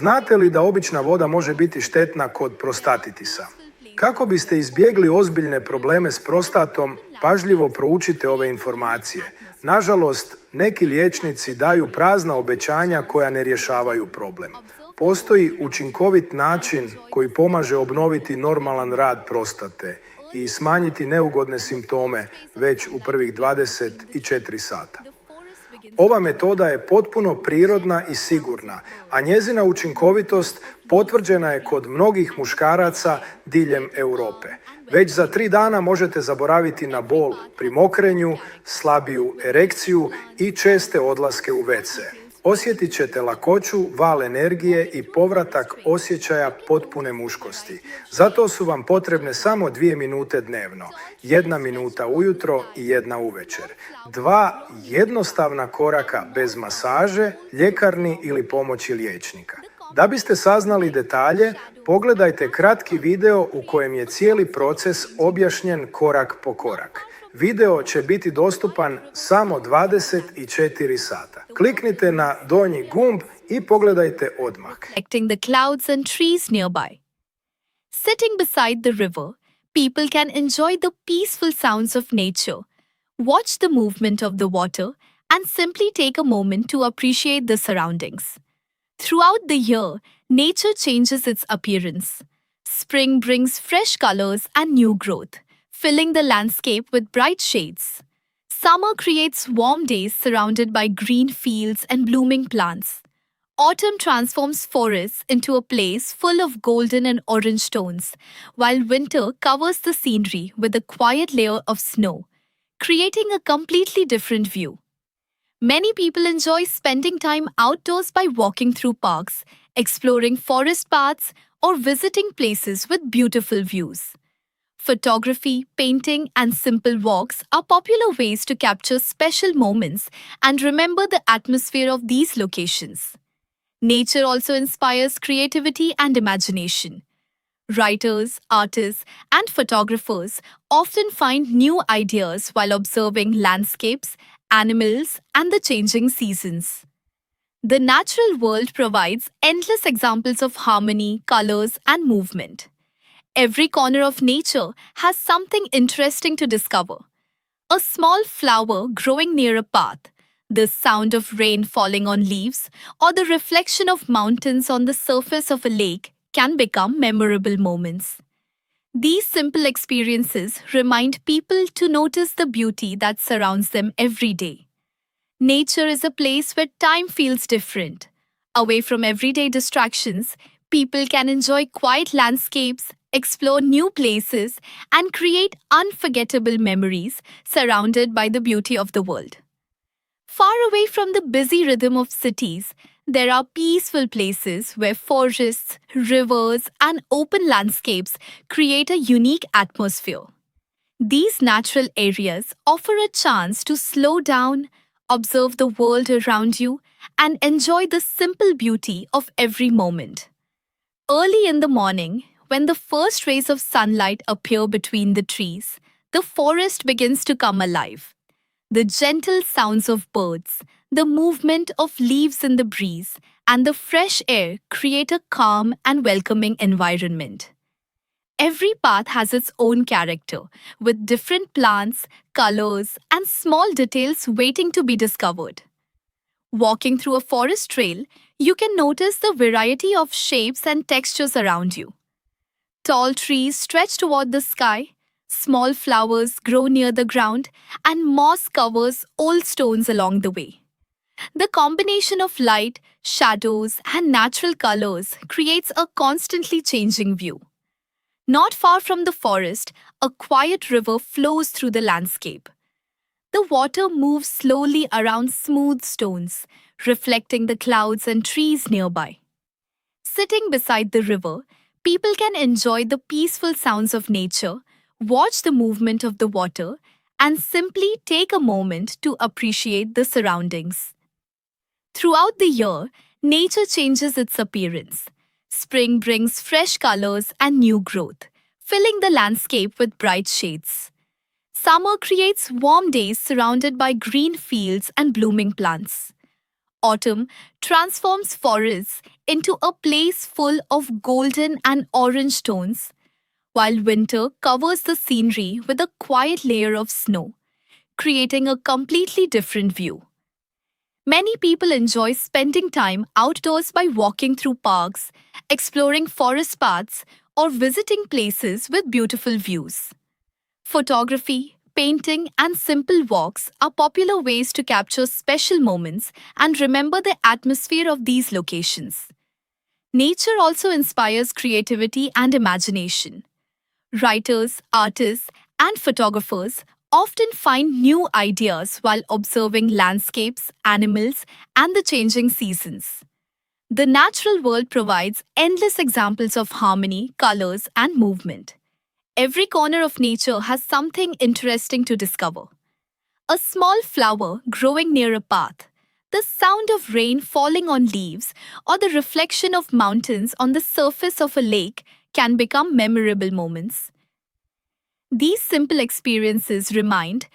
Znate li da obična voda može biti štetna kod prostatitisa? Kako biste izbjegli ozbiljne probleme s prostatom, pažljivo proučite ove informacije. Nažalost, neki liječnici daju prazna obećanja koja ne rješavaju problem. Postoji učinkovit način koji pomaže obnoviti normalan rad prostate i smanjiti neugodne simptome već u prvih 24 sata. Ova metoda je potpuno prirodna i sigurna, a njezina učinkovitost potvrđena je kod mnogih muškaraca diljem Europe. Već za 3 dana možete zaboraviti na bol pri mokrenju, slabiju erekciju i česte odlaske u WC. Osjetit ćete lakoću, val energije i povratak osjećaja potpune muškosti. Zato su vam potrebne samo 2 minute dnevno, 1 minuta ujutro i 1 uvečer. 2 jednostavna koraka bez masaže, ljekarni ili pomoći liječnika. Da biste saznali detalje, pogledajte kratki video u kojem je cijeli proces objašnjen korak po korak. Video će biti dostupan samo 24 sata. Kliknite na donji gumb i pogledajte odmah. Reflecting the clouds and trees nearby. Sitting beside the river, people can enjoy the peaceful sounds of nature, watch the movement of the water, and simply take a moment to appreciate the surroundings. Throughout the year, nature changes its appearance. Spring brings fresh colors and new growth, filling the landscape with bright shades. Summer creates warm days surrounded by green fields and blooming plants. Autumn transforms forests into a place full of golden and orange tones, while winter covers the scenery with a quiet layer of snow, creating a completely different view. Many people enjoy spending time outdoors by walking through parks, exploring forest paths, or visiting places with beautiful views. Photography, painting, and simple walks are popular ways to capture special moments and remember the atmosphere of these locations. Nature also inspires creativity and imagination. Writers, artists, and photographers often find new ideas while observing landscapes, animals, and the changing seasons. The natural world provides endless examples of harmony, colors, and movement. Every corner of nature has something interesting to discover. A small flower growing near a path, the sound of rain falling on leaves, or the reflection of mountains on the surface of a lake can become memorable moments. These simple experiences remind people to notice the beauty that surrounds them every day. Nature is a place where time feels different. Away from everyday distractions, people can enjoy quiet landscapes, explore new places, and create unforgettable memories surrounded by the beauty of the world. Far away from the busy rhythm of cities, there are peaceful places where forests, rivers, and open landscapes create a unique atmosphere. These natural areas offer a chance to slow down, observe the world around you, and enjoy the simple beauty of every moment. Early in the morning, when the first rays of sunlight appear between the trees, the forest begins to come alive. The gentle sounds of birds, the movement of leaves in the breeze, and the fresh air create a calm and welcoming environment. Every path has its own character, with different plants, colors, and small details waiting to be discovered. Walking through a forest trail, you can notice the variety of shapes and textures around you. Tall trees stretch toward the sky, small flowers grow near the ground, and moss covers old stones along the way. The combination of light, shadows, and natural colors creates a constantly changing view. Not far from the forest, a quiet river flows through the landscape. The water moves slowly around smooth stones, reflecting the clouds and trees nearby. Sitting beside the river, people can enjoy the peaceful sounds of nature, watch the movement of the water, and simply take a moment to appreciate the surroundings. Throughout the year, nature changes its appearance. Spring brings fresh colors and new growth, filling the landscape with bright shades. Summer creates warm days surrounded by green fields and blooming plants. Autumn transforms forests into a place full of golden and orange tones, while winter covers the scenery with a quiet layer of snow, creating a completely different view. Many people enjoy spending time outdoors by walking through parks, exploring forest paths, or visiting places with beautiful views. Photography, painting, and simple walks are popular ways to capture special moments and remember the atmosphere of these locations. Nature also inspires creativity and imagination. Writers, artists, and photographers often find new ideas while observing landscapes, animals, and the changing seasons. The natural world provides endless examples of harmony, colors, and movement. Every corner of nature has something interesting to discover. A small flower growing near a path, the sound of rain falling on leaves, or the reflection of mountains on the surface of a lake can become memorable moments. These simple experiences remind